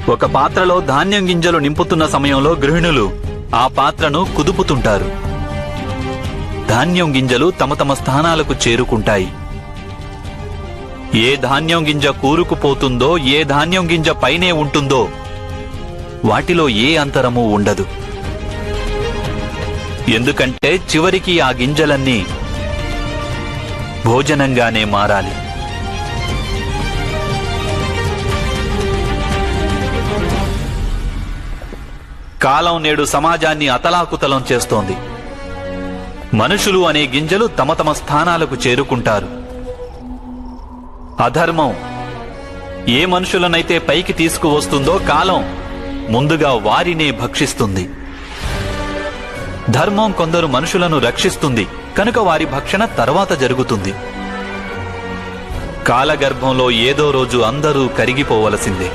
ఒక పాత్రలో ధాన్యం గింజలు నింపుతున్న సమయంలో గృహిణులు ఆ పాత్రను కుదుపుతుంటారు. ధాన్యం గింజలు తమ తమ స్థానాలకు చేరుకుంటాయి. ఏ ధాన్యం గింజ కూరుకుపోతుందో, ఏ ధాన్యం గింజ పైనే ఉంటుందో వాటిలో ఏ అంతరము ఉండదు. ఎందుకంటే చివరికి ఆ గింజలన్నీ భోజనంగానే మారాలి. కాలం నేడు సమాజాన్ని అతలాకుతలం చేస్తోంది. మనుషులు అనే గింజలు తమ తమ స్థానాలకు చేరుకుంటారు. అధర్మం ఏ మనుషులనైతే పైకి తీసుకువస్తుందో కాలం ముందుగా వారినే భక్షిస్తుంది. ధర్మం కొందరు మనుషులను రక్షిస్తుంది కనుక వారి భక్షణ తర్వాత జరుగుతుంది. కాలగర్భంలో ఏదో రోజు అందరూ కరిగిపోవలసిందే.